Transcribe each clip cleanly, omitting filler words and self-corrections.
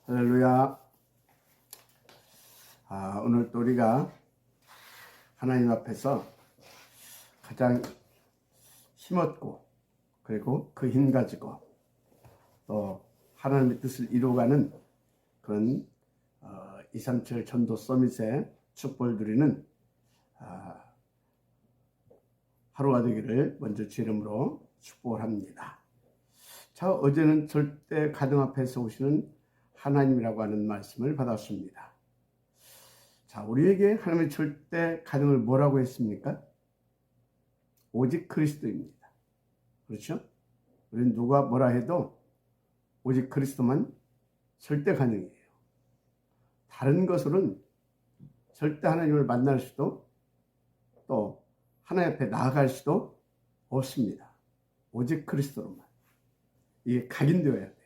할렐루야. 오늘 또 우리가 하나님 앞에서 가장 힘없고 그리고 그 힘 가지고 또 하나님의 뜻을 이루어가는 그런 237 전도 서밋의 축복을 누리는 하루가 되기를 먼저 주 이름으로 축복을 합니다. 자, 어제는 절대 가정 앞에서 오시는 하나님이라고 하는 말씀을 받았습니다. 자, 우리에게 하나님의 절대 가정을 뭐라고 했습니까? 오직 그리스도입니다. 그렇죠? 우리는 누가 뭐라 해도 오직 그리스도만 절대 가능이에요. 다른 것으로는 절대 하나님을 만날 수도 또 하나님 앞에 나아갈 수도 없습니다. 오직 그리스도로만. 이게 각인되어야 돼요.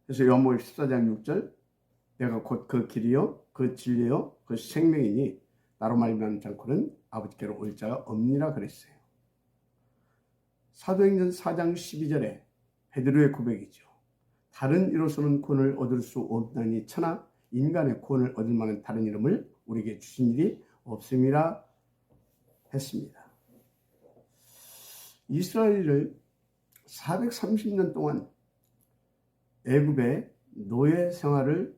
그래서 요한복음 14장 6절 내가 곧 그 길이요 그 진리요 그 생명이니 나로 말미암지 않고는 아버지께로 올 자가 없니라 그랬어요. 사도행전 4장 12절에 베드로의 고백이죠. 다른 이로서는 구원을 얻을 수 없나니 천하 인간의 구원을 얻을 만한 다른 이름을 우리에게 주신 일이 없음이라 했습니다. 이스라엘을 430년 동안 애굽의 노예 생활을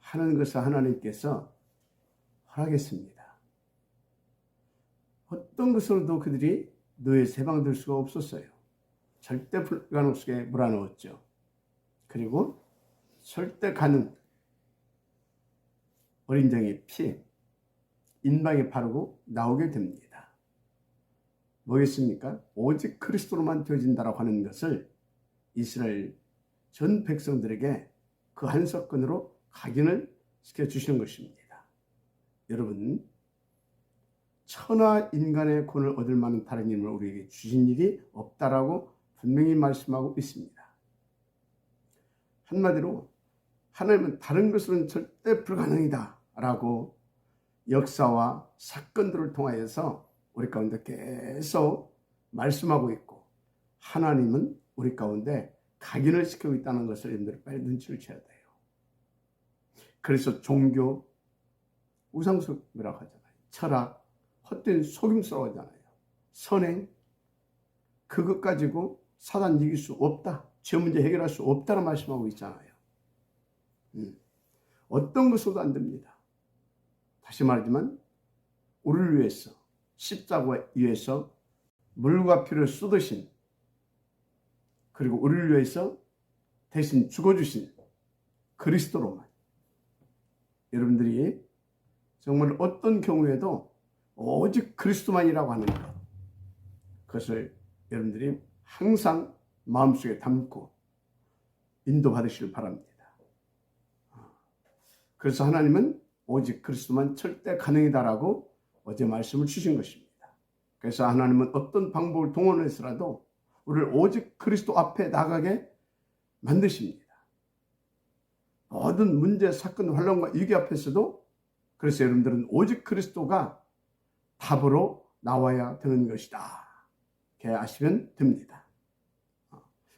하는 것을 하나님께서 허락했습니다. 어떤 것으로도 그들이 노예에서 해방될 수가 없었어요. 절대 불가능 속에 몰아넣었죠. 그리고 절대 가능 어린 양의 피 인방에 바르고 나오게 됩니다. 뭐겠습니까? 오직 그리스도로만 되어진다라고 하는 것을 이스라엘 전 백성들에게 그 한 사건으로 각인을 시켜주시는 것입니다. 여러분, 천하 인간의 구원을 얻을 만한 다른 이름을 우리에게 주신 일이 없다라고 분명히 말씀하고 있습니다. 한마디로 하나님은 다른 것은 절대 불가능이다 라고 역사와 사건들을 통하여서 우리 가운데 계속 말씀하고 있고, 하나님은 우리 가운데 각인을 시키고 있다는 것을 여러분들이 빨리 눈치를 채야 돼요. 그래서 종교, 우상숭배라고 하잖아요. 철학, 헛된 속임수라고 하잖아요. 선행, 그것 가지고 사단 이길 수 없다. 죄 문제 해결할 수 없다는 말씀하고 있잖아요. 어떤 것으로도 안 됩니다. 다시 말하지만 우리를 위해서 십자가 위에서 물과 피를 쏟으신, 그리고 우리를 위해서 대신 죽어주신 그리스도로만, 여러분들이 정말 어떤 경우에도 오직 그리스도만이라고 하는 것, 그것을 여러분들이 항상 마음속에 담고 인도받으시길 바랍니다. 그래서 하나님은 오직 그리스도만 절대 가능이다라고 어제 말씀을 주신 것입니다. 그래서 하나님은 어떤 방법을 동원해서라도 우리를 오직 그리스도 앞에 나가게 만드십니다. 모든 문제, 사건, 환란과 위기 앞에서도. 그래서 여러분들은 오직 그리스도가 답으로 나와야 되는 것이다, 이렇게 아시면 됩니다.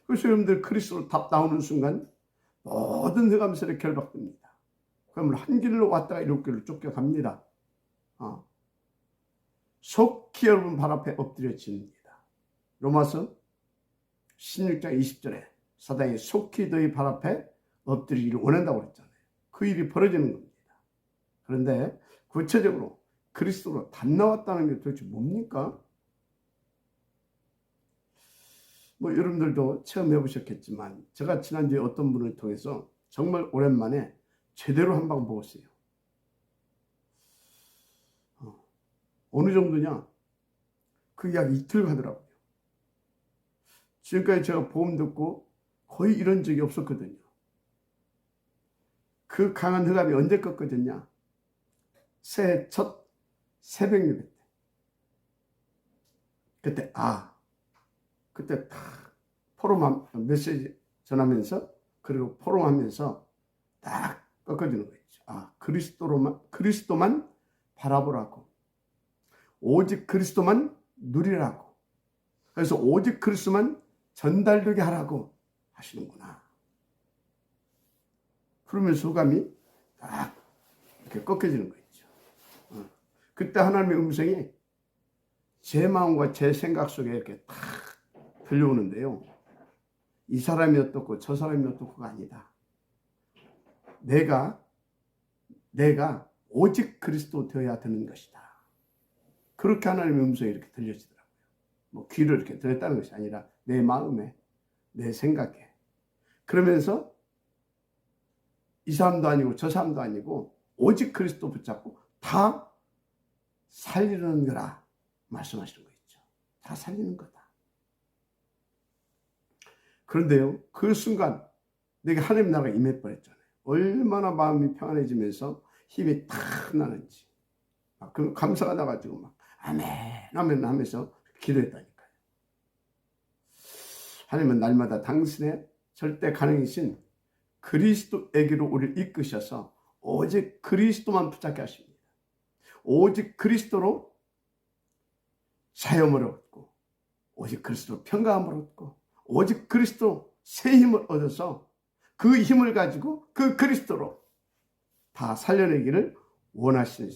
그래서 여러분들 그리스도로 답 나오는 순간 모든 흑암세력이 결박됩니다. 그러면 한 길로 왔다가 일곱 길로 쫓겨갑니다. 속히 여러분 발 앞에 엎드려집니다. 로마서 16장 20절에 사단이 속히 너희 발 앞에 엎드리기를 원한다고 그랬잖아요. 그 일이 벌어지는 겁니다. 그런데 구체적으로 그리스도로 답 나왔다는 게 도대체 뭡니까? 여러분들도 체험해 보셨겠지만 제가 지난주에 어떤 분을 통해서 정말 오랜만에 제대로 한 방 먹었어요. 어느 정도냐? 그게 약 이틀 가더라고요. 지금까지 제가 보험 듣고 거의 이런 적이 없었거든요. 그 강한 흑암이 언제 꺾어졌냐? 새해 첫 새벽 예배 때. 그때 딱 포럼 메시지 전하면서, 그리고 포럼하면서 딱 꺾어지는 거죠. 그리스도만 바라보라고. 오직 그리스도만 누리라고. 그래서 오직 그리스도만 전달되게 하라고 하시는구나. 그러면 소감이 딱 이렇게 꺾여지는 거 있죠. 그때 하나님의 음성이 제 마음과 제 생각 속에 이렇게 딱 들려오는데요. 이 사람이 어떻고 저 사람이 어떻고가 아니다. 내가 오직 그리스도 되어야 되는 것이다. 그렇게 하나님의 음성이 이렇게 들려지더라고요. 뭐 귀로 이렇게 들었다는 것이 아니라 내 마음에, 내 생각에. 그러면서 이 사람도 아니고 저 사람도 아니고 오직 그리스도 붙잡고 다 살리는 거라 말씀하시는 거 있죠. 다 살리는 거다. 그런데요, 그 순간 내게 하나님 나라가 임해 버렸잖아요. 얼마나 마음이 평안해지면서 힘이 탁 나는지. 그 감사가 나가지고 막 아멘 아멘 하면서 기도했다니까요. 하나님은 날마다 당신의 절대 가능이신 그리스도에게로 우리를 이끄셔서 오직 그리스도만 붙잡게 하십니다. 오직 그리스도로 자유함을 얻고 오직 그리스도로 평강함을 얻고 오직 그리스도 새 힘을 얻어서 그 힘을 가지고 그 그리스도로 다 살려내기를 원하시는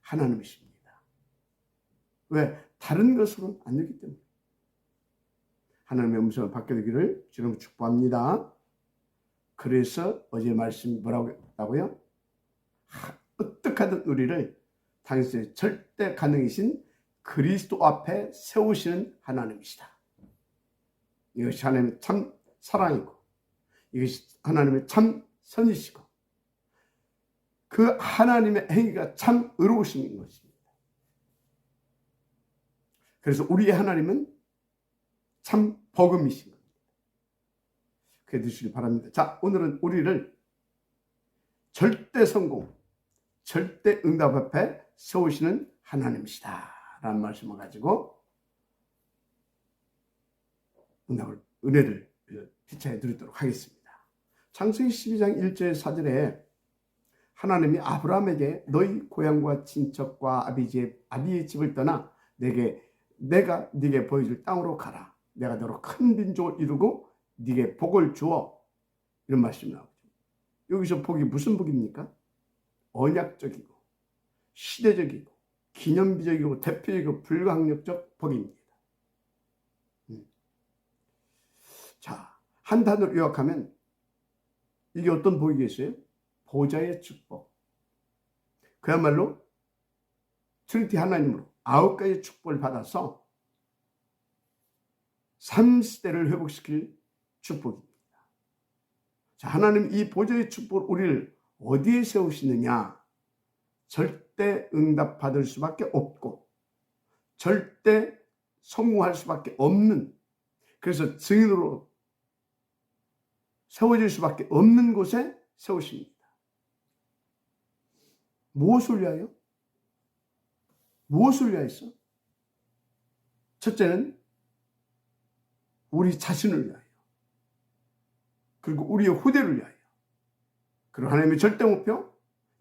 하나님이십니다. 왜? 다른 것으로는 안 되기 때문에. 하나님의 음성을 받게 되기를 주님 축복합니다. 그래서 어제 말씀 뭐라고 했다고요? 어떻게 하든 우리를 당신의 절대 가능이신 그리스도 앞에 세우시는 하나님이시다. 이것이 하나님의 참 사랑이고 이것이 하나님의 참 선이시고 그 하나님의 행위가 참 의로우신 것입니다. 그래서 우리의 하나님은 참 복음이신 겁니다. 그래 주시기 바랍니다. 자, 오늘은 우리를 절대 성공, 절대 응답 앞에 세우시는 하나님이시다 라는 말씀을 가지고 은혜를 피차에 드리도록 하겠습니다. 창세기 12장 1절 4절에 하나님이 아브라함에게 너희 고향과 친척과 아비의 집을 떠나 내가 네게 보여줄 땅으로 가라. 내가 너로 큰 민족을 이루고 네게 복을 주어. 이런 말씀이 나오죠. 여기서 복이 무슨 복입니까? 언약적이고 시대적이고 기념비적이고 대표적이고 불가항력적 복입니다. 자, 한 단어로 요약하면 이게 어떤 복이겠어요? 보좌의 축복. 그야말로 트리니티 하나님으로 9가지 축복을 받아서 3시대를 회복시킬 축복입니다. 자, 하나님 이 보좌의 축복을 우리를 어디에 세우시느냐? 절대 응답 받을 수밖에 없고 절대 성공할 수밖에 없는, 그래서 증인으로 세워질 수밖에 없는 곳에 세우십니다. 무엇을 위하여? 무엇을 위하여서? 첫째는 우리 자신을 위하여, 그리고 우리의 후대를 위하여, 그리고 하나님의 절대 목표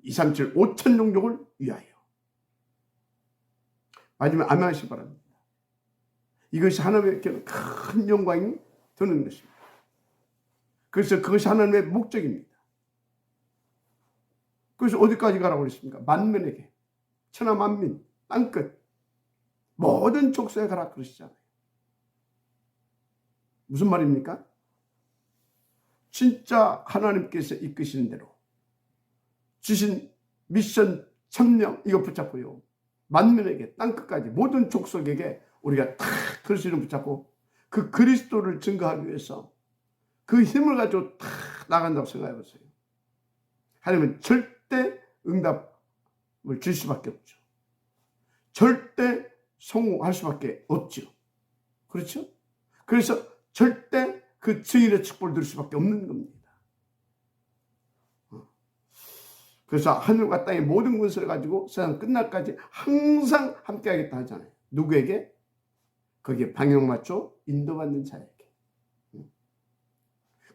237 5천 종족을 위하여. 마지막에 아멘 하시기 바랍니다. 이것이 하나님께 큰 영광이 되는 것입니다. 그래서 그것이 하나님의 목적입니다. 그래서 어디까지 가라고 그랬습니까? 만민에게, 천하만민, 땅끝, 모든 족속에 가라 그러시잖아요. 무슨 말입니까? 진짜 하나님께서 이끄시는 대로 주신 미션 천명 이거 붙잡고요. 만민에게, 땅끝까지, 모든 족속에게 우리가 다 그리스도를 붙잡고 그 그리스도를 증거하기 위해서 그 힘을 가지고 다 나간다고 생각해 보세요. 하나님은 절대 응답을 줄 수밖에 없죠. 절대 성공할 수밖에 없죠. 그렇죠? 그래서 절대 그 증인의 축복을 누릴 수밖에 없는 겁니다. 그래서 하늘과 땅의 모든 것을 가지고 세상 끝날까지 항상 함께하겠다 하잖아요. 누구에게? 거기에 방향 맞춰 인도받는 자에게.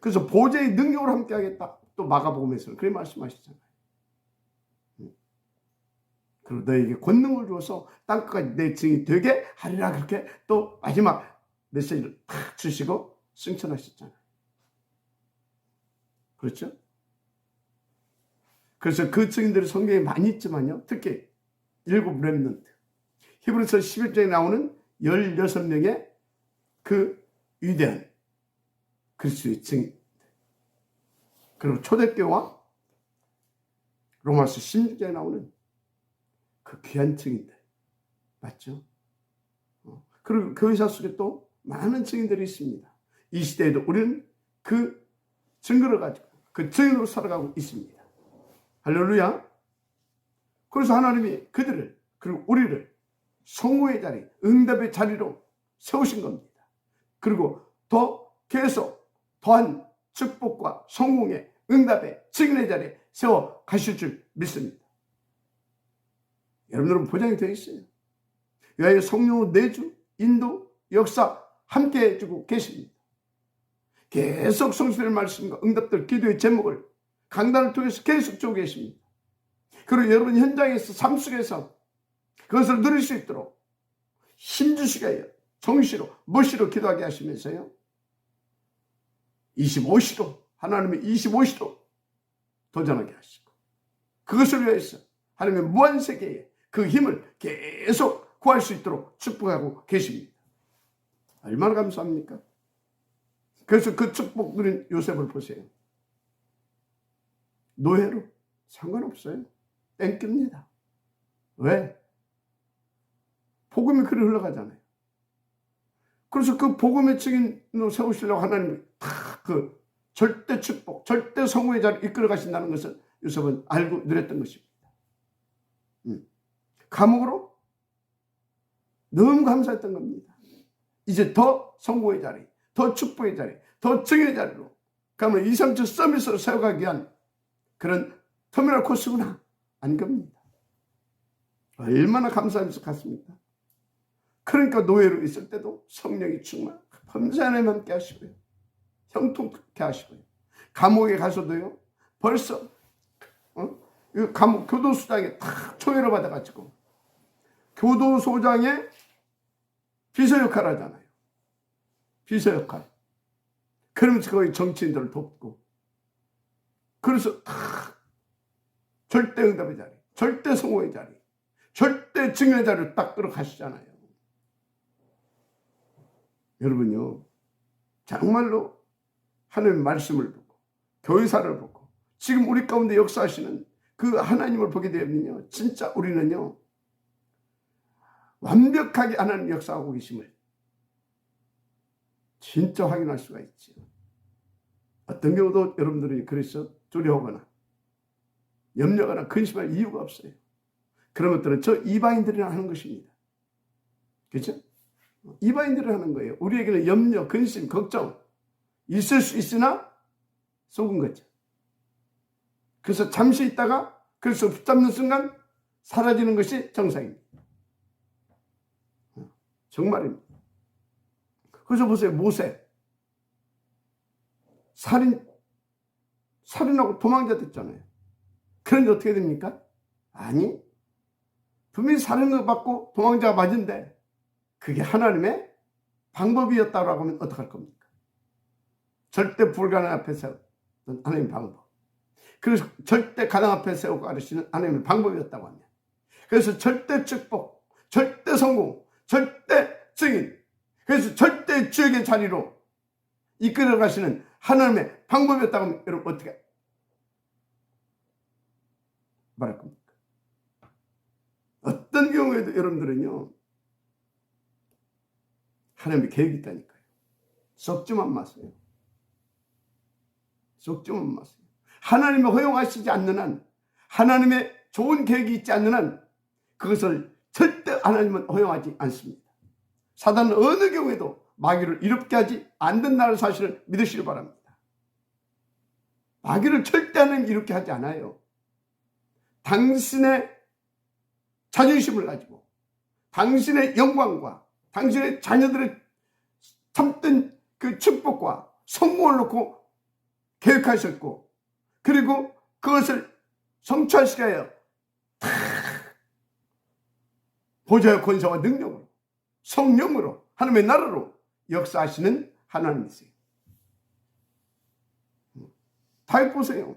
그래서 보좌의 능력으로 함께하겠다. 또 마가복음에서는 그렇게 말씀하시잖아요. 그리고 너에게 권능을 주어서 땅끝까지 내 증인이 되게 하리라, 그렇게 또 마지막 메시지를 탁 주시고 승천하셨잖아요. 그렇죠? 그래서 그 증인들이 성경에 많이 있지만요, 특히 7 렘넌트, 히브리서 11장에 나오는 16명의 그 위대한 그리스도의 증인, 그리고 초대교회와 로마서 16장에 나오는 그 귀한 증인들, 맞죠? 그리고 교회사 속에 또 많은 증인들이 있습니다. 이 시대에도 우리는 그 증거를 가지고 그 증인으로 살아가고 있습니다. 할렐루야. 그래서 하나님이 그들을, 그리고 우리를 성공의 자리, 응답의 자리로 세우신 겁니다. 그리고 더 계속 더한 축복과 성공의, 응답의, 증인의 자리에 세워 가실 줄 믿습니다. 여러분들은 보장이 되어 있어요. 여호와의 성령으로 내주, 인도, 역사 함께 해주고 계십니다. 계속 성신의 말씀과 응답들, 기도의 제목을 강단을 통해서 계속 주고 계십니다. 그리고 여러분 현장에서, 삶 속에서 그것을 누릴 수 있도록 힘주시게 해요. 정시로, 멋시로 기도하게 하시면서요, 25시로, 하나님의 25시로 도전하게 하시고, 그것을 위해서 하나님의 무한세계에 그 힘을 계속 구할 수 있도록 축복하고 계십니다. 얼마나 감사합니까? 그래서 그 축복 누린 요셉을 보세요. 노예로 상관없어요. 땡깁니다. 왜? 복음이 그리 흘러가잖아요. 그래서 그 복음의 증인으로 세우시려고 하나님이 다 그 절대 축복, 절대 성공의 자리를 이끌어 가신다는 것을 요셉은 알고 누렸던 것입니다. 감옥으로 너무 감사했던 겁니다. 이제 더 성공의 자리, 더 축복의 자리, 더 증인의 자리로 그러면 이상적 서밋으로 세워가기 위한 그런 터미널 코스구나, 아닌 겁니다. 얼마나 감사하면서 갔습니까? 그러니까 노예로 있을 때도 성령이 충만, 범죄 하나님 함께 하시고요, 형통케 하시고요, 감옥에 가서도요, 벌써 감옥 교도소장에 탁 초예를 받아가지고 교도소장의 비서 역할 하잖아요. 비서 역할. 그러면서 거기 정치인들을 돕고, 그래서 탁 절대 응답의 자리, 절대 성공의 자리, 절대 증인의 자리를 딱 끌어가시잖아요. 여러분요, 정말로 하나님의 말씀을 보고 교회사를 보고 지금 우리 가운데 역사하시는 그 하나님을 보게 되면요, 진짜 우리는요 완벽하게 하나님 역사하고 계심을 진짜 확인할 수가 있죠. 어떤 경우도 여러분들이 그래서 두려워하거나 염려하거나 근심할 이유가 없어요. 그런 것들은 저 이방인들이 하는 것입니다. 그렇죠? 이방인들이 하는 거예요. 우리에게는 염려, 근심, 걱정 있을 수 있으나 속은 거죠. 그래서 잠시 있다가 그래서 붙잡는 순간 사라지는 것이 정상입니다. 정말입니다. 그래서 보세요. 모세 살인하고 도망자 됐잖아요. 그런데 어떻게 됩니까? 아니, 분명히 살인을 받고 도망자가 맞은데 그게 하나님의 방법이었다고 하면 어떡할 겁니까? 절대 불가능 앞에 세웠던 하나님의 방법. 그래서 절대 가능 앞에 세우고 가르치는 하나님의 방법이었다고 하면, 그래서 절대 축복, 절대 성공, 절대 증인, 그래서 절대 지역의 자리로 이끌어 가시는 하나님의 방법이었다고 하면 여러분 어떻게 말할 겁니까? 어떤 경우에도 여러분들은요, 하나님의 계획이 있다니까요. 썩지만 마세요. 썩지만 마세요. 하나님이 허용하시지 않는 한, 하나님의 좋은 계획이 있지 않는 한 그것을 절대 하나님은 허용하지 않습니다. 사단은 어느 경우에도 마귀를 이롭게 하지 않는다는 사실을 믿으시기 바랍니다. 마귀를 절대 하나님 이롭게 하지 않아요. 당신의 자존심을 가지고 당신의 영광과 당신의 자녀들의 참된 그 축복과 성공을 놓고 계획하셨고, 그리고 그것을 성취하시게 하여 보좌의 권세와 능력으로, 성령으로, 하나님의 나라로 역사하시는 하나님이세요. 다 해보세요.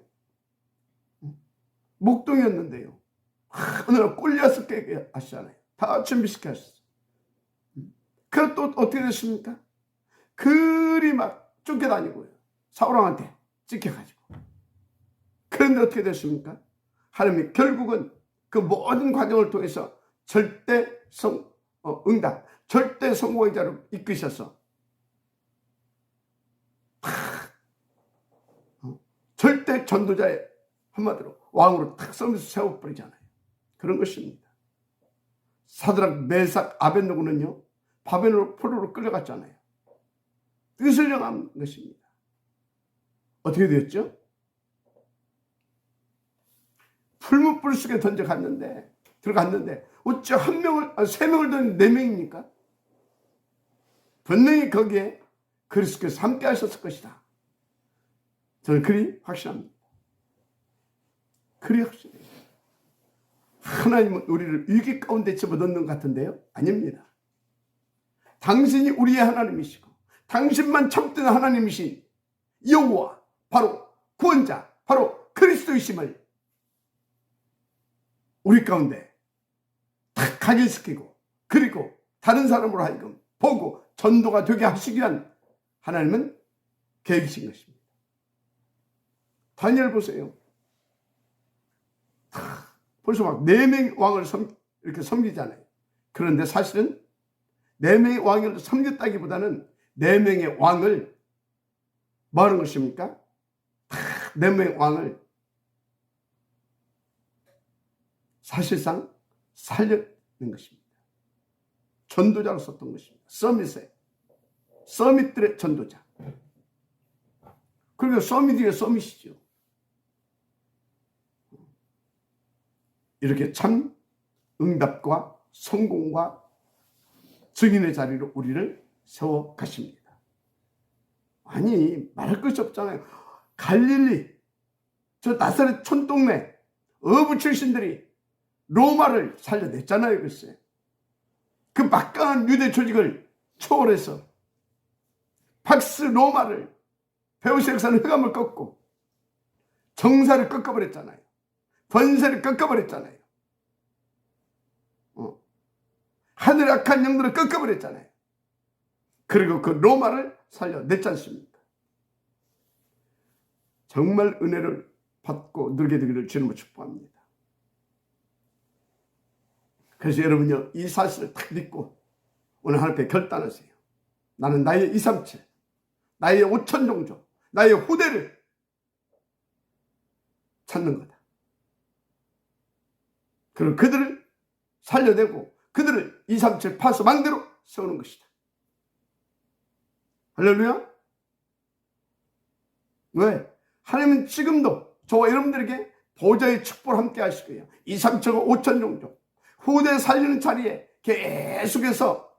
목동이었는데요. 어느 날 꼴려서 깨게 하시잖아요. 다 준비시켜 하셨어요. 그럼 또 어떻게 됐습니까? 그리 막 쫓겨다니고요. 사울왕한테 찍혀가지고. 그런데 어떻게 됐습니까? 하나님이 결국은 그 모든 과정을 통해서 절대 응답, 절대 성공의 자로 이끄셔서 절대 전도자의 한마디로 왕으로 탁 서면서 세워버리잖아요. 그런 것입니다. 사드락, 메삭, 아벳느고는요, 바벨론 포로로 끌려갔잖아요. 뜻을 정한 것입니다. 어떻게 되었죠? 풀무불 속에 들어갔는데 어째 세 명을 든 네 명입니까? 분명히 거기에 그리스도께서 함께 하셨을 것이다. 저는 그리 확신합니다. 그리 확신해요. 하나님은 우리를 위기 가운데 집어넣는 것 같은데요? 아닙니다. 당신이 우리의 하나님이시고 당신만 참된 하나님이신 여호와, 바로 구원자, 바로 그리스도이심을 우리 가운데 탁 각인시키고, 그리고 다른 사람으로 하여금 보고 전도가 되게 하시기 위한 하나님은 계획이신 것입니다. 다니엘 보세요. 벌써 막 4명의 왕을 이렇게 섬기잖아요. 그런데 사실은 4명의 왕을 섬겼다기보다는 4명의 왕을 뭐 하는 것입니까? 4명의 왕을 사실상 살려낸 것입니다. 전도자로 썼던 것입니다. 서밋들의 전도자. 그리고 서밋이에요. 서밋이죠. 이렇게 참 응답과 성공과 증인의 자리로 우리를 세워 가십니다. 아니, 말할 것이 없잖아요. 갈릴리, 저 나사렛 촌동네 어부 출신들이 로마를 살려냈잖아요. 글쎄. 그 막강한 유대 조직을 초월해서 박스 로마를 배우시 역사는 흑암을 꺾고 정사를 꺾어버렸잖아요. 번세를 꺾어버렸잖아요. 하늘의 악한 영들을 꺾어버렸잖아요. 그리고 그 로마를 살려냈지 않습니까? 정말 은혜를 받고 누리게 되기를 주님으로 축복합니다. 그래서 여러분요, 이 사실을 딱 믿고 오늘 하나님 앞에 결단하세요. 나는 나의 237, 나의 5천 종족, 나의 후대를 찾는 거다. 그리고 그들을 살려내고 그들을 237 파서 망대로 세우는 것이다. 할렐루야. 왜? 하나님은 지금도 저와 여러분들에게 보좌의 축복을 함께 하실 거예요. 237과 5천 종족 후대 살리는 자리에 계속해서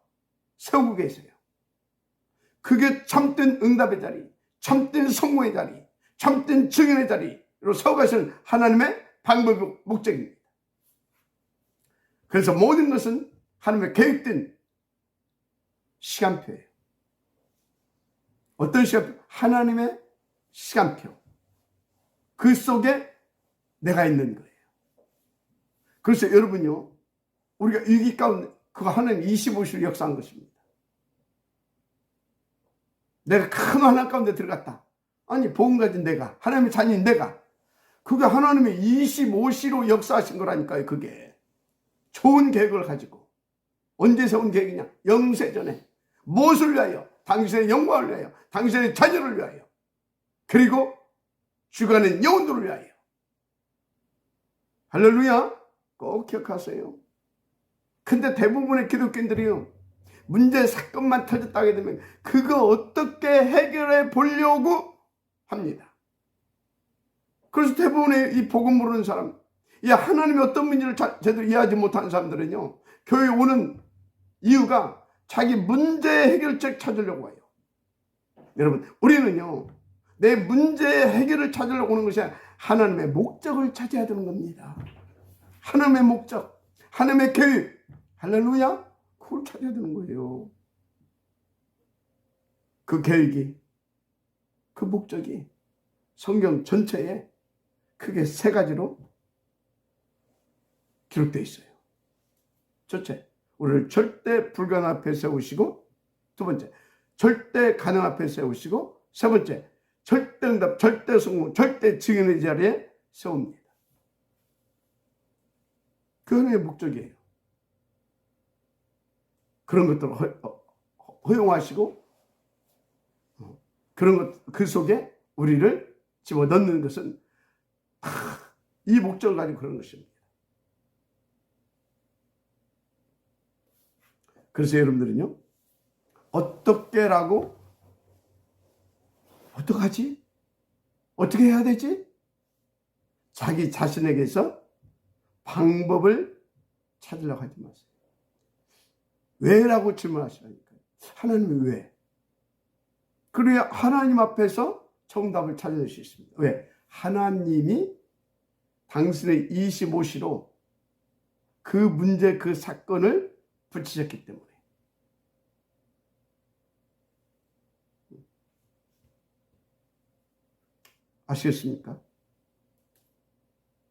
세우고 계세요. 그게 참된 응답의 자리, 참된 성공의 자리, 참된 증인의 자리로 세워가시는 하나님의 방법이고 목적입니다. 그래서 모든 것은 하나님의 계획된 시간표예요. 어떤 시간표? 하나님의 시간표. 그 속에 내가 있는 거예요. 그래서 여러분요, 우리가 위기 가운데 그거 하나님 25시로 역사한 것입니다. 내가 큰 환난 가운데 들어갔다. 아니, 복음 가진 내가, 하나님의 자녀인 내가, 그게 하나님의 25시로 역사하신 거라니까요. 그게 좋은 계획을 가지고. 언제 세운 계획이냐? 영세전에 무엇을 위하여? 당신의 영광을 위하여, 당신의 자녀를 위하여, 그리고 주관의 영혼들을 위하여. 할렐루야. 꼭 기억하세요. 근데 대부분의 기독교인들이요, 문제 사건만 터졌다 하게 되면 그거 어떻게 해결해 보려고 합니다. 그래서 대부분의 이 복음 모르는 사람, 이 하나님이 어떤 문제를 제대로 이해하지 못하는 사람들은요, 교회에 오는 이유가 자기 문제 해결책 찾으려고 해요. 여러분, 우리는요, 내 문제 해결을 찾으려고 오는 것이 아니라 하나님의 목적을 찾아야 되는 겁니다. 하나님의 목적, 하나님의 계획, 할렐루야, 그걸 찾아야 되는 거예요. 그 계획이, 그 목적이 성경 전체에 크게 3가지로 기록되어 있어요. 첫째, 우리를 절대 불가능 앞에 세우시고, 두 번째, 절대 가능 앞에 세우시고, 세 번째, 절대 응답, 절대 성공, 절대 증인의 자리에 세웁니다. 그 하나의 목적이에요. 그런 것들을 허용하시고, 그런 것, 그 속에 우리를 집어넣는 것은 이 목적을 가지고 그런 것입니다. 그래서 여러분들은요, 어떻게라고, 어떡하지? 어떻게 해야 되지? 자기 자신에게서 방법을 찾으려고 하지 마세요. 왜라고 질문하시라니까요. 하나님이 왜? 그래야 하나님 앞에서 정답을 찾을 수 있습니다. 왜? 하나님이 당신의 25시로 그 문제, 그 사건을 붙이셨기 때문에. 아시겠습니까?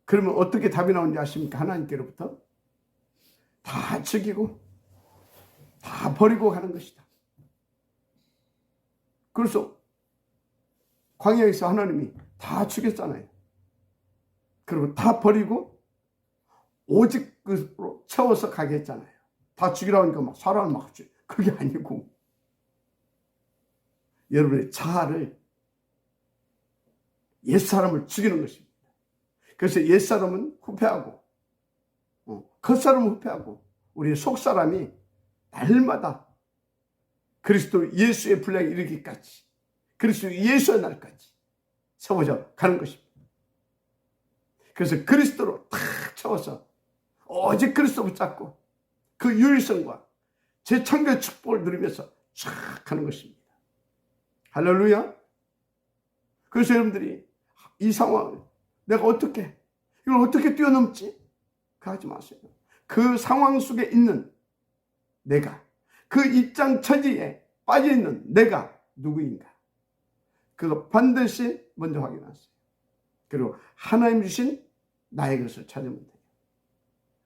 그러면 어떻게 답이 나오는지 아십니까? 하나님께로부터 다 죽이고 다 버리고 가는 것이다. 그래서 광야에서 하나님이 다 죽였잖아요. 그리고 다 버리고 오직 그로 채워서 가게 했잖아요. 다 죽이라고 하니까 막 사람을 막 죽여. 그게 아니고 여러분의 자아를, 옛사람을 죽이는 것입니다. 그래서 옛사람은 후패하고 겉사람은 후패하고 우리의 속사람이 날마다 그리스도 예수의 분량에 이르기까지, 그리스도 예수의 날까지 세워져 가는 것입니다. 그래서 그리스도로 탁 채워서 오직 그리스도 붙잡고 그 유일성과 재창조의 축복을 누리면서 쫙 가는 것입니다. 할렐루야. 그래서 여러분들이 이 상황을 내가 어떻게, 이걸 어떻게 뛰어넘지? 그거 하지 마세요. 그 상황 속에 있는 내가, 그 입장 처지에 빠져있는 내가 누구인가? 그거 반드시 먼저 확인하세요. 그리고 하나님 주신 나의 것을 찾으면 돼요.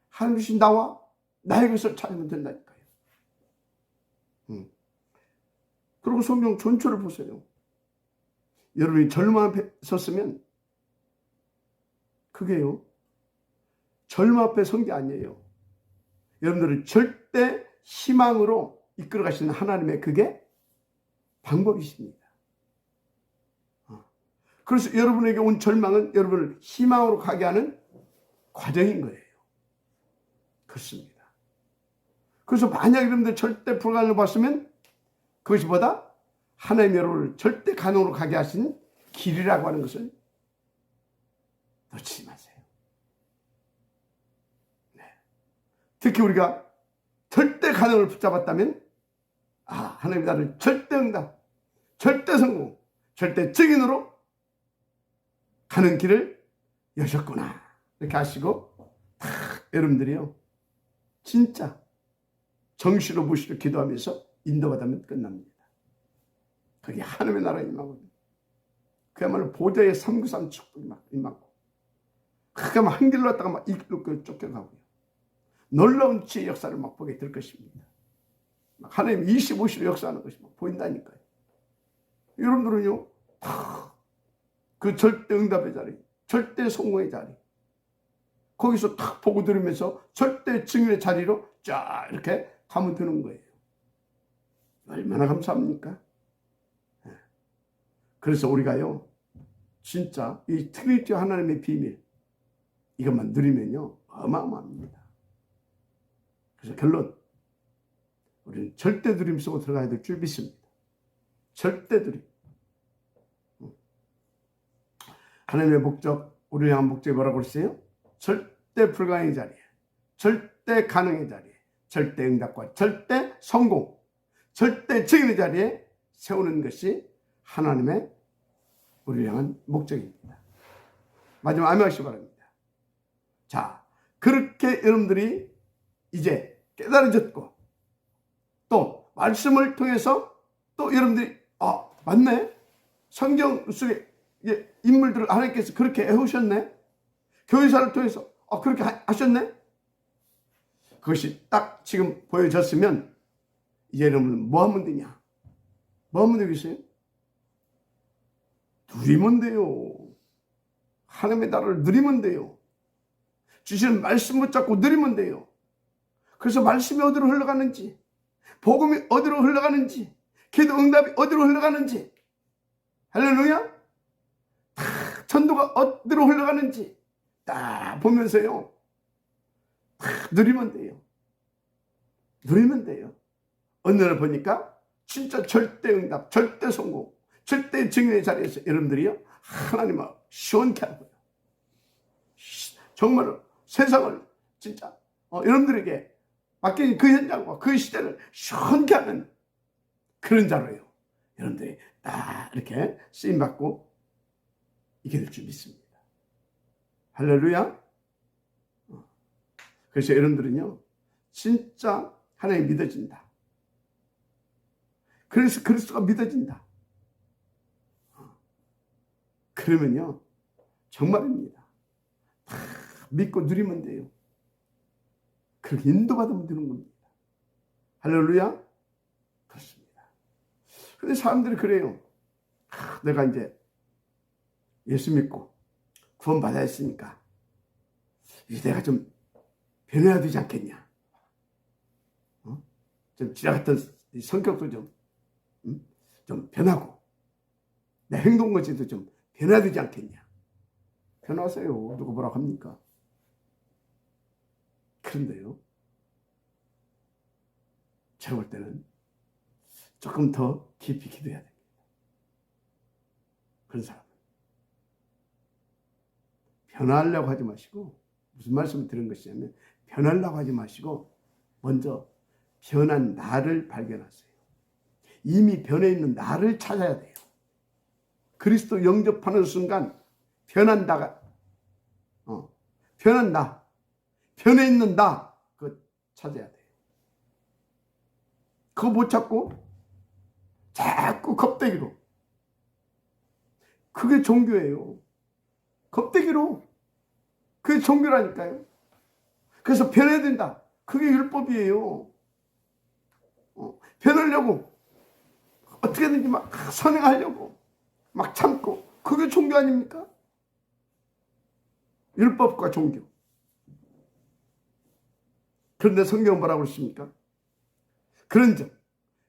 하나님 주신 나와 나의 것을 찾으면 된다니까요. 그리고 성경 전체를 보세요. 여러분이 절망 앞에 섰으면 그게요, 절망 앞에 선 게 아니에요. 여러분들을 절대 희망으로 이끌어 가시는 하나님의 그게 방법이십니다. 그래서 여러분에게 온 절망은 여러분을 희망으로 가게 하는 과정인 거예요. 그렇습니다. 그래서 만약 여러분들 절대 불가능을 봤으면 그것이 보다 하나님의 여러분을 절대 가능으로 가게 하시는 길이라고 하는 것을 놓치지 마세요. 네. 특히 우리가 절대 가능을 붙잡았다면, 하나님이 나를 절대 응답, 절대 성공, 절대 증인으로 가는 길을 여셨구나, 이렇게 하시고 여러분들이요, 진짜 정시로 무시로 기도하면서 인도받으면 끝납니다. 그게 하나님의 나라에 임하거든요. 그야말로 보좌의 393 축복이 막 임하고, 그가 막 한 길로 갔다가 막 이 길로 쫓겨가고요. 놀라운 지혜의 역사를 막 보게 될 것입니다. 하나님 25시로 역사하는 것이 막 보인다니까요. 여러분들은요, 그 절대 응답의 자리, 절대 성공의 자리, 거기서 탁 보고 들으면서 절대 증인의 자리로 쫙 이렇게 가면 되는 거예요. 얼마나 감사합니까? 그래서 우리가요, 진짜 이 트리니티 하나님의 비밀, 이것만 누리면요, 어마어마합니다. 그래서 결론, 우리는 절대 누림 속으로 들어가야 될 줄 믿습니다. 절대 누림. 하나님의 목적, 우리를 향한 목적이 뭐라고 그랬어요? 절대 불가능의 자리에, 절대 가능의 자리에, 절대 응답과 절대 성공, 절대 증인의 자리에 세우는 것이 하나님의 우리를 향한 목적입니다. 마지막 아멘하시기 바랍니다. 자, 그렇게 여러분들이 이제 깨달아졌고, 또 말씀을 통해서 또 여러분들이 맞네, 성경 속에 인물들을 하나님께서 그렇게 해오셨네, 교회사를 통해서 그렇게 하셨네, 그것이 딱 지금 보여졌으면 이제 여러분 뭐 하면 되냐? 뭐 하면 되겠어요? 누리면 돼요. 하나님의 나라를 누리면 돼요. 주시는 말씀 붙잡고 누리면 돼요. 그래서 말씀이 어디로 흘러가는지, 복음이 어디로 흘러가는지, 기도 응답이 어디로 흘러가는지, 할렐루야, 다 전도가 어디로 흘러가는지 딱 보면서요, 다 누리면 돼요. 누리면 돼요. 어느 날 보니까 진짜 절대 응답, 절대 성공, 절대 증인의 자리에서 여러분들이요, 하나님을 시원케 하는 거예요. 정말로 세상을 진짜 여러분들에게 맡긴 그 현장과 그 시대를 시원케 하는 그런 자로요, 여러분들이 딱 이렇게 쓰임받고 이게 될 줄 믿습니다. 할렐루야. 그래서 여러분들은요, 진짜 하나님 믿어진다. 그래서 그리스도가 믿어진다. 그러면요, 정말입니다. 다 믿고 누리면 돼요. 그렇게 인도받으면 되는 겁니다. 할렐루야. 그렇습니다. 근데 사람들이 그래요. 내가 이제 예수 믿고 구원받아야 했으니까 이제 내가 좀 변해야 되지 않겠냐. 좀 지나갔던 성격도 좀 변하고 내 행동거지도 좀 변해야 되지 않겠냐. 변하세요. 누가 뭐라고 합니까? 그런데요, 제가 볼 때는 조금 더 깊이 기도해야 됩니다. 그런 사람은 변하려고 하지 마시고, 무슨 말씀을 드린 것이냐면, 변하려고 하지 마시고 먼저 변한 나를 발견하세요. 이미 변해 있는 나를 찾아야 돼요. 그리스도 영접하는 순간 변한 나가 변한 나, 변해 있는 나, 그거 찾아야 돼요. 그거 못 찾고 자꾸 겁대기로, 그게 종교예요. 겁대기로, 그게 종교라니까요. 그래서 변해야 된다, 그게 율법이에요. 변하려고 어떻게든지 막 선행하려고 막 참고, 그게 종교 아닙니까? 율법과 종교. 그런데 성경은 뭐라고 그러십니까? 그런즉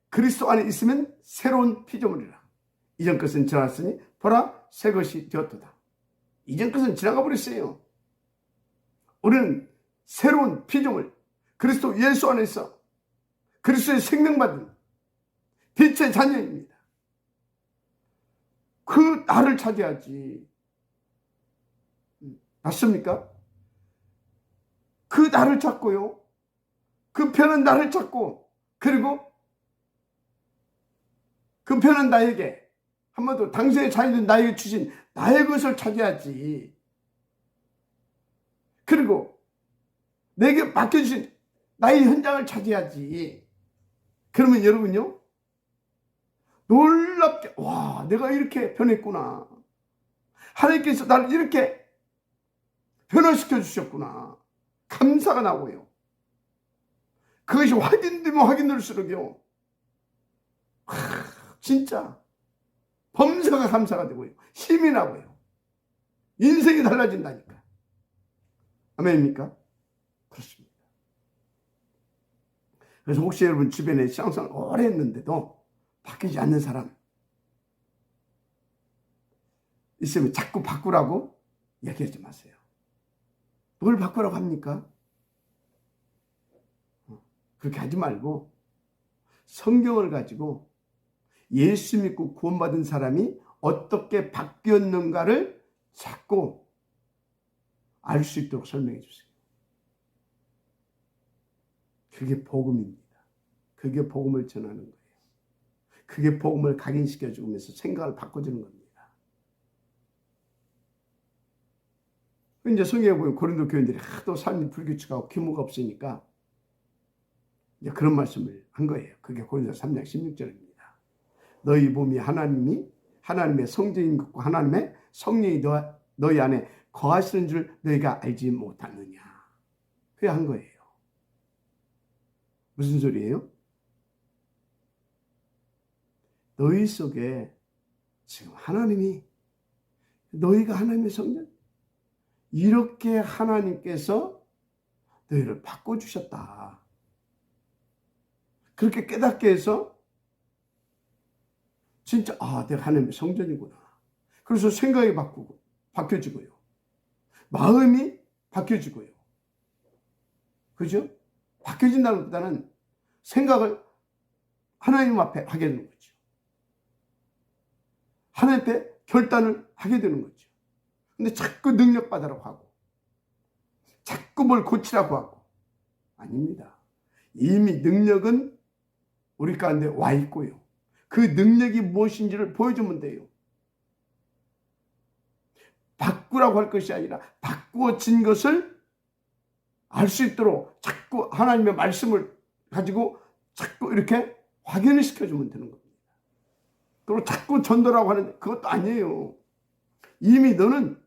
그리스도 안에 있으면 새로운 피조물이라. 이전 것은 지났으니 보라 새 것이 되었도다. 이전 것은 지나가 버렸어요. 우리는 새로운 피조물, 그리스도 예수 안에서 그리스도의 생명받은 빛의 자녀입니다. 그 나를 찾아야지. 맞습니까? 그 나를 찾고요, 그 편한 나를 찾고, 그리고 그 편한 나에게, 한마디로 당신의 자녀된 나에게 주신 나의 것을 찾아야지. 그리고 내게 맡겨주신 나의 현장을 찾아야지. 그러면 여러분요, 놀랍게, 와, 내가 이렇게 변했구나. 하나님께서 나를 이렇게 변화시켜 주셨구나. 감사가 나고요. 그것이 확인되면 확인될수록요, 진짜 범사가 감사가 되고요, 힘이 나고요, 인생이 달라진다니까. 아멘입니까? 그렇습니다. 그래서 혹시 여러분 주변에 신앙생활 오래 했는데도 바뀌지 않는 사람 있으면 자꾸 바꾸라고 얘기하지 마세요. 뭘 바꾸라고 합니까? 그렇게 하지 말고 성경을 가지고 예수 믿고 구원받은 사람이 어떻게 바뀌었는가를 자꾸 알 수 있도록 설명해 주세요. 그게 복음입니다. 그게 복음을 전하는 거예요. 그게 복음을 각인시켜 주면서 생각을 바꿔주는 겁니다. 이제 성경에 보면 고린도 교인들이 하도 삶이 불규칙하고 규모가 없으니까 이제 그런 말씀을 한 거예요. 그게 고린도 3장 16절입니다. 너희 몸이 하나님의 성전인 것과 하나님의 성령이 너희 안에 거하시는 줄 너희가 알지 못하느냐. 그게 한 거예요. 무슨 소리예요? 너희 속에 지금 하나님이, 너희가 하나님의 성전, 이렇게 하나님께서 너희를 바꿔주셨다. 그렇게 깨닫게 해서 진짜 내가 하나님의 성전이구나. 그래서 생각이 바뀌어지고요. 마음이 바뀌어지고요. 그죠? 바뀌어진다는 것보다는 생각을 하나님 앞에 하게 되는 거죠. 하나님 앞에 결단을 하게 되는 거죠. 근데 자꾸 능력 받으라고 하고, 자꾸 뭘 고치라고 하고, 아닙니다. 이미 능력은 우리 가운데 와 있고요. 그 능력이 무엇인지를 보여주면 돼요. 바꾸라고 할 것이 아니라 바꾸어진 것을 알 수 있도록 자꾸 하나님의 말씀을 가지고 자꾸 이렇게 확인을 시켜주면 되는 겁니다. 그리고 자꾸 전도라고 하는데 그것도 아니에요. 이미 너는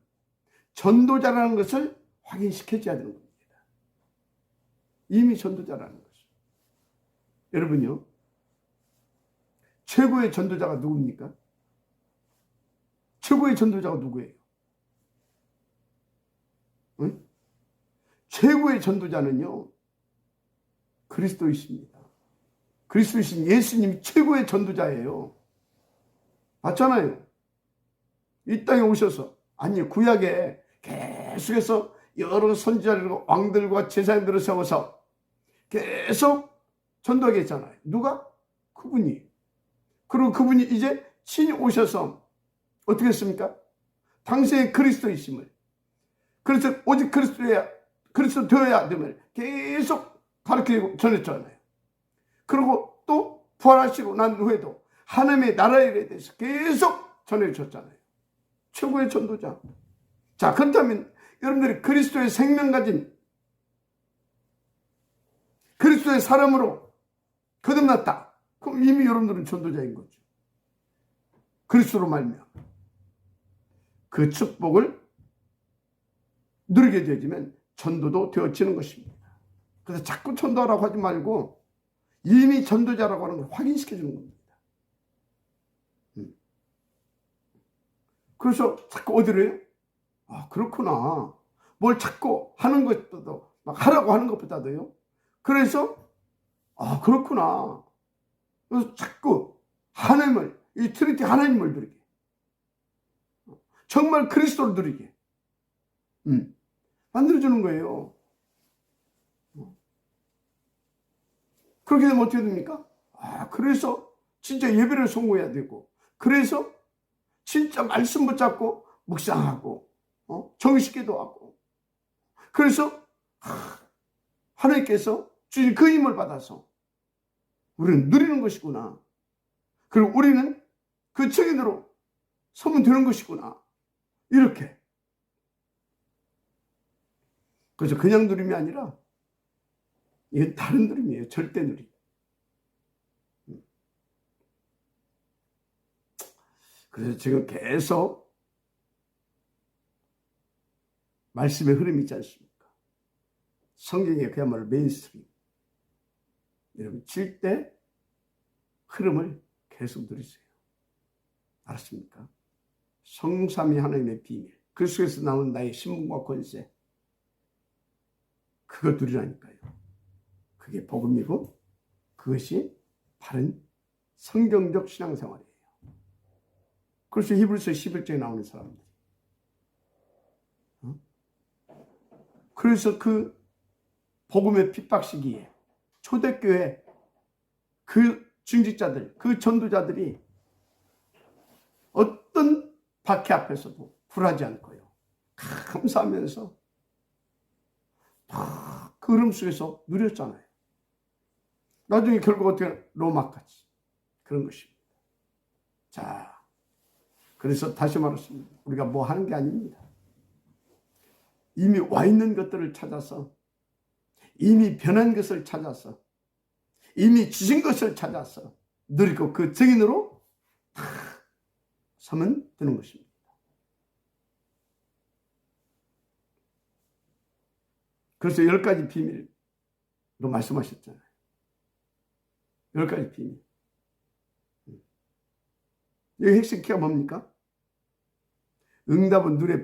전도자라는 것을 확인시켜줘야 되는 겁니다. 이미 전도자라는 것을. 여러분요, 최고의 전도자가 누굽니까? 최고의 전도자가 누구예요? 응? 최고의 전도자는요, 그리스도이십니다. 그리스도이신 예수님이 최고의 전도자예요. 맞잖아요. 이 땅에 오셔서, 아니 구약에 계속해서 여러 선지자들과 왕들과 제사장들을 세워서 계속 전도하게 했잖아요. 누가? 그분이. 그리고 그분이 이제 친히 오셔서 어떻게 했습니까? 당시의 그리스도이심을, 그래서 오직 그리스도 되어야 됨을 계속 가르치고 전했잖아요. 그리고 또 부활하시고 난 후에도 하나님의 나라에 대해서 계속 전해주셨잖아요. 최고의 전도자. 자, 그렇다면 여러분들이 그리스도의 생명 가진 그리스도의 사람으로 거듭났다. 그럼 이미 여러분들은 전도자인 거죠. 그리스도로 말미암아 그 축복을 누리게 되어지면 전도도 되어지는 것입니다. 그래서 자꾸 전도하라고 하지 말고 이미 전도자라고 하는 걸 확인시켜 주는 겁니다. 그래서 자꾸 어디로 해요? 그렇구나. 뭘 자꾸 하는 것보다도, 막 하라고 하는 것보다도요. 그래서, 그렇구나. 그래서 자꾸 하나님을, 이 트리니티 하나님을 누리게. 정말 그리스도를 누리게. 만들어주는 거예요. 그렇게 되면 어떻게 됩니까? 그래서 진짜 예배를 성공해야 되고, 그래서 진짜 말씀 붙잡고 묵상하고 정식기도 하고, 그래서 하나님께서 주신 그 힘을 받아서 우리는 누리는 것이구나. 그리고 우리는 그 증인으로 서면 되는 것이구나. 이렇게. 그래서 그냥 누림이 아니라 이건 다른 누림이에요. 절대 누림. 그래서 지금 계속 말씀의 흐름이 있지 않습니까? 성경의 그야말로 메인스트림. 여러분, 질때 흐름을 계속 누리세요. 알았습니까? 성삼위 하나님의 비밀. 그 속에서 나오는 나의 신분과 권세. 그거 누리라니까요. 그게 복음이고 그것이 바른 성경적 신앙생활이에요. 그래서 히브리서 11장에 나오는 사람들. 그래서 그 복음의 핍박 시기에 초대교회 그 중직자들, 그 전도자들이 어떤 박해 앞에서도 굴하지 않고요. 감사하면서 다 그 흐름 속에서 누렸잖아요. 나중에 결국 어떻게 로마까지 그런 것입니다. 자, 그래서 다시 말했습니다. 우리가 뭐 하는 게 아닙니다. 이미 와 있는 것들을 찾아서, 이미 변한 것을 찾아서, 이미 주신 것을 찾아서 누리고 그 증인으로 다 서면 되는 것입니다. 그래서 10가지 비밀로 말씀하셨잖아요. 10가지 비밀. 여기 핵심 키가 뭡니까? 응답은 눈에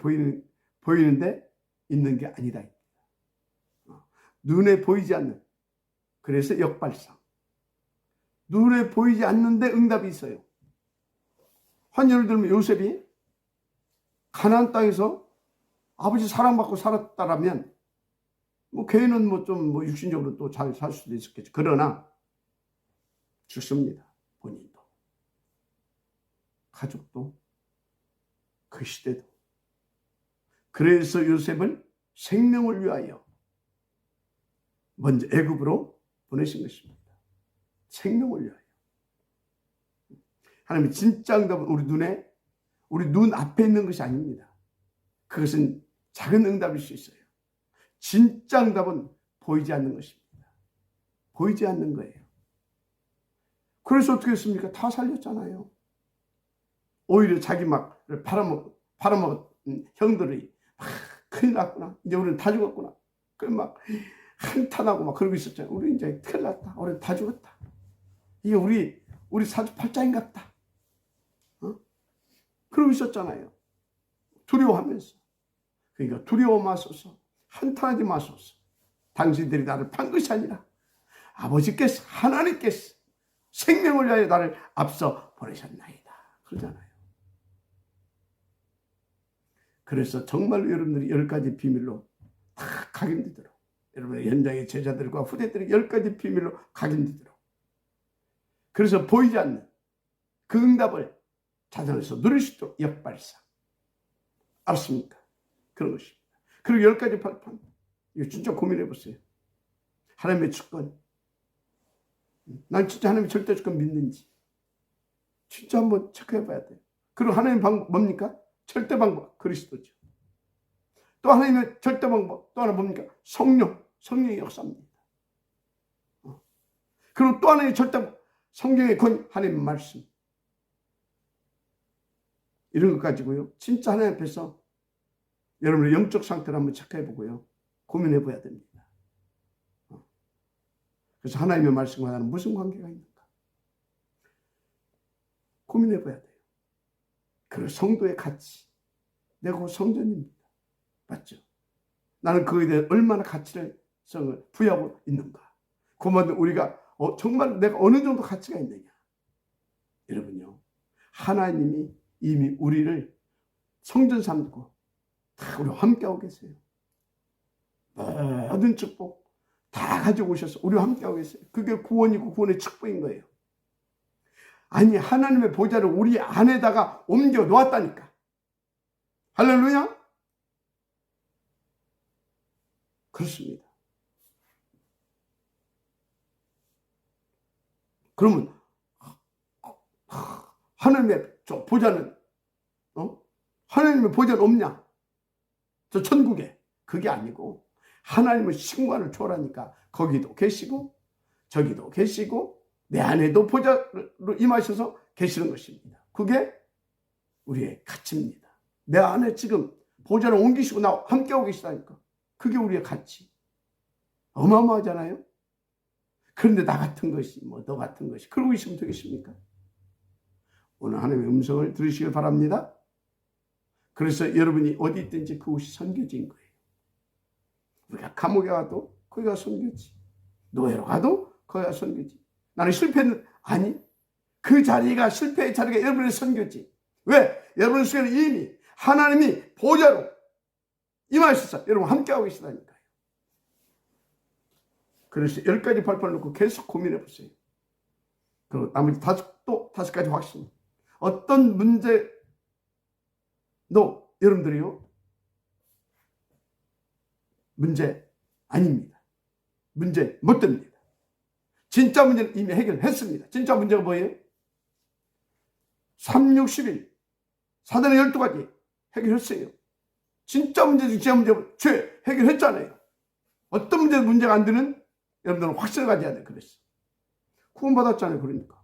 보이는데 있는 게 아니다. 눈에 보이지 않는. 그래서 역발상. 눈에 보이지 않는데 응답이 있어요. 한 예를 들면 요셉이 가나안 땅에서 아버지 사랑받고 살았다라면 뭐 개인은 뭐 좀 뭐 육신적으로 또 잘 살 수도 있었겠죠. 그러나 죽습니다. 본인도. 가족도. 그 시대도. 그래서 요셉을 생명을 위하여 먼저 애굽으로 보내신 것입니다. 생명을 위하여. 하나님의 진짜 응답은 우리 눈 앞에 있는 것이 아닙니다. 그것은 작은 응답일 수 있어요. 진짜 응답은 보이지 않는 것입니다. 보이지 않는 거예요. 그래서 어떻게 했습니까? 다 살렸잖아요. 오히려 자기 막 팔아먹은 형들이 큰일 났구나. 이제 우리는 다 죽었구나. 그 막 한탄하고 막 그러고 있었잖아요. 우리 이제 큰일 났다. 우리 다 죽었다. 이게 우리 사주팔자인 같다. 그러고 있었잖아요. 두려워하면서. 그러니까 두려워 마소서. 한탄하지 마소서. 당신들이 나를 판 것이 아니라 아버지께서 하나님께서 생명을 위하여 나를 앞서 보내셨나이다. 그러잖아요. 그래서 정말로 여러분들이 10가지 비밀로 다 각인되도록, 여러분의 현장의 제자들과 후대들이 10가지 비밀로 각인되도록, 그래서 보이지 않는 그 응답을 자전에서 누릴 수 있도록 역발상. 알았습니까? 그런 것입니다. 그리고 10가지 발판. 이거 진짜 고민해 보세요. 하나님의 주권. 난 진짜 하나님의 절대 주권 믿는지 진짜 한번 체크해 봐야 돼요. 그리고 하나님의 방법 뭡니까? 절대 방법 그리스도죠. 또 하나님의 절대 방법 또 하나 뭡니까? 성령의 역사입니다. 그리고 또 하나의 절대 방법, 성경의 권, 하나님의 말씀. 이런 것 가지고요, 진짜 하나님 앞에서 여러분의 영적 상태를 한번 체크해 보고요, 고민해 봐야 됩니다. 그래서 하나님의 말씀과 나는 무슨 관계가 있는가 고민해 봐야 돼요. 그리고 성도의 가치. 내가 성전입니다. 맞죠? 나는 그거에 대해 얼마나 가치를 부여하고 있는가. 그만 우리가 정말 내가 어느 정도 가치가 있느냐. 여러분요, 하나님이 이미 우리를 성전 삼고 다 우리와 함께하고 계세요. 모든 축복 다 가지고 오셔서 우리와 함께하고 계세요. 그게 구원이고 구원의 축복인 거예요. 아니, 하나님의 보좌를 우리 안에다가 옮겨 놓았다니까. 할렐루야? 그렇습니다. 그러면 하나님의 저 보좌는 하나님의 보좌는 없냐? 저 천국에. 그게 아니고 하나님의 신관을 초월하니까 거기도 계시고 저기도 계시고 내 안에도 보좌로 임하셔서 계시는 것입니다. 그게 우리의 가치입니다. 내 안에 지금 보좌를 옮기시고 나와 함께하고 계시다니까. 그게 우리의 가치. 어마어마하잖아요. 그런데 나 같은 것이 너 같은 것이 그러고 있으면 되겠습니까? 오늘 하나님의 음성을 들으시길 바랍니다. 그래서 여러분이 어디 있든지 그곳이 선교지인 거예요. 우리가 감옥에 가도 거기가 선교지. 노예로 가도 거기가 선교지. 나는 실패는 아니, 그 자리가 실패의 자리가 여러분의 선교지. 왜? 여러분 속에는 이미 하나님이 보좌로 임하셔서 여러분 함께하고 계시다니까요. 그래서 10가지 발판을 놓고 계속 고민해 보세요. 그리고 나머지 5가지 확신. 어떤 문제도 여러분들이요, 문제 아닙니다. 문제 못 됩니다. 진짜 문제는 이미 해결했습니다. 진짜 문제가 뭐예요? 3, 6, 11 사단의 12가지 해결했어요. 진짜 문제도 진짜 문제 죄 해결했잖아요. 어떤 문제도 문제가 안 되는 여러분들은 확신을 가져야 돼. 그랬어. 구원받았잖아요. 그러니까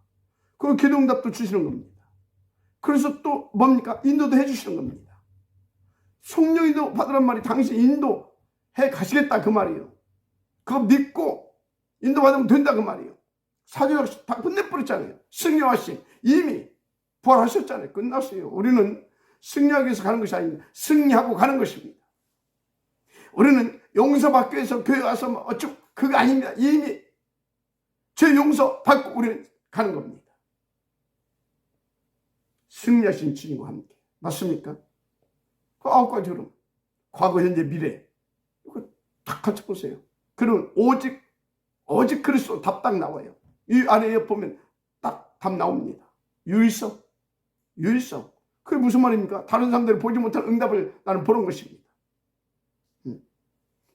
그 기도응답도 주시는 겁니다. 그래서 또 뭡니까? 인도도 해주시는 겁니다. 성령인도 받으란 말이 당신 인도해 가시겠다 그 말이에요. 그거 믿고 인도받으면 된다 그 말이에요. 사도역시 다 끝내버렸잖아요. 승리하신 이미 부활하셨잖아요. 끝났어요. 우리는 승리하기 위해서 가는 것이 아닙니다. 승리하고 가는 것입니다. 우리는 용서받기 위해서 교회 와서 어쩌고 그거 아닙니다. 이미 죄 용서 받고 우리는 가는 겁니다. 승리하신 주님과 함께. 맞습니까? 그 9가지 흐름. 과거, 현재, 미래. 이거 다 같이 보세요. 그럼 오직 그리스도 답 딱 나와요. 이 아래에 보면 딱 답 나옵니다. 유일성. 그게 무슨 말입니까? 다른 사람들이 보지 못한 응답을 나는 보는 것입니다.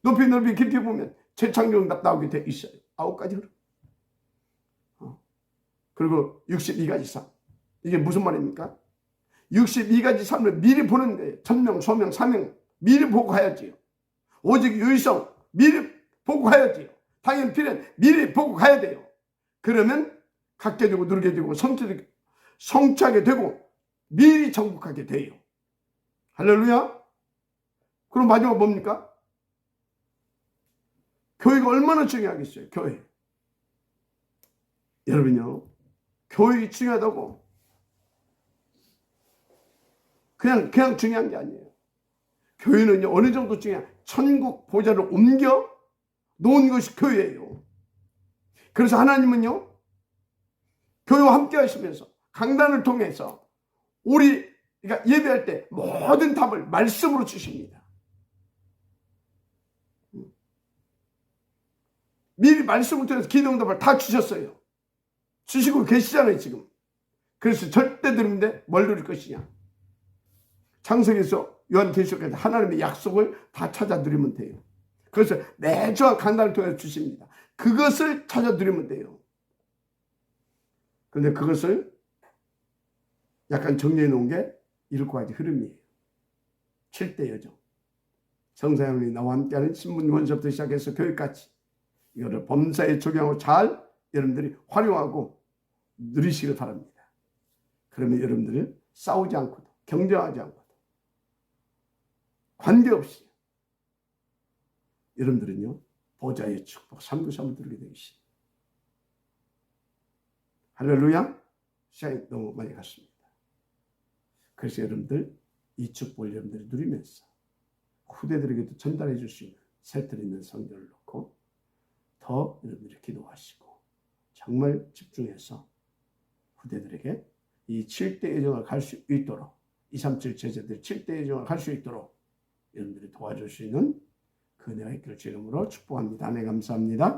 높이 넓이 깊이 보면 재창조 응답 나오게 돼 있어요. 9가지 흐름. 그리고 62가지 삶. 이게 무슨 말입니까? 62가지 삶을 미리 보는 거예요. 천명, 소명, 사명 미리 보고 가야지요. 오직 유일성 미리 보고 가야지요. 당연 필연 미리 보고 가야 돼요. 그러면 갖게 되고 누르게 되고 성취하게 되고 미리 정복하게 돼요. 할렐루야. 그럼 마지막 뭡니까? 교회가 얼마나 중요하겠어요. 교회. 여러분요, 교육이 중요하다고 그냥 중요한 게 아니에요. 교회는요, 어느 정도 중요한 천국 보좌를 옮겨 놓은 것이 교회예요. 그래서 하나님은요, 교회와 함께 하시면서 강단을 통해서 우리가 예배할 때 모든 답을 말씀으로 주십니다. 미리 말씀을 통해서 기도응답을 다 주셨어요. 주시고 계시잖아요, 지금. 그래서 절대 들은데 뭘 누릴 것이냐? 창세기에서 요한계시록까지 하나님의 약속을 다 찾아 누리면 돼요. 그래서 매주와 강단을 통해서 주십니다. 그것을 찾아 누리면 돼요. 그런데 그것을 약간 정리해 놓은 게 7가지 흐름이에요. 7대 여정. 성사형이 나와 함께하는 신분 원서부터 시작해서 교육까지 이거를 범사에 적용하고 잘 여러분들이 활용하고 누리시길 바랍니다. 그러면 여러분들은 싸우지 않고도 경쟁하지 않고도 관계없이 여러분들은요 보좌의 축복 393을 누리게 되겠습니다. 할렐루야. 시간이 너무 많이 갔습니다. 그래서 여러분들 이 축복을 여러분들이 누리면서 후대들에게도 전달해 줄 수 있는 새틀 있는 성경을 놓고 더 여러분들이 기도하시고 정말 집중해서 후대들에게 이 7대 여정을 갈 수 있도록 237 제자들 7대 여정을 갈 수 있도록 여러분들이 도와줄 수 있는 그 은혜가 있기를 주 이름으로 축복합니다. 네, 감사합니다.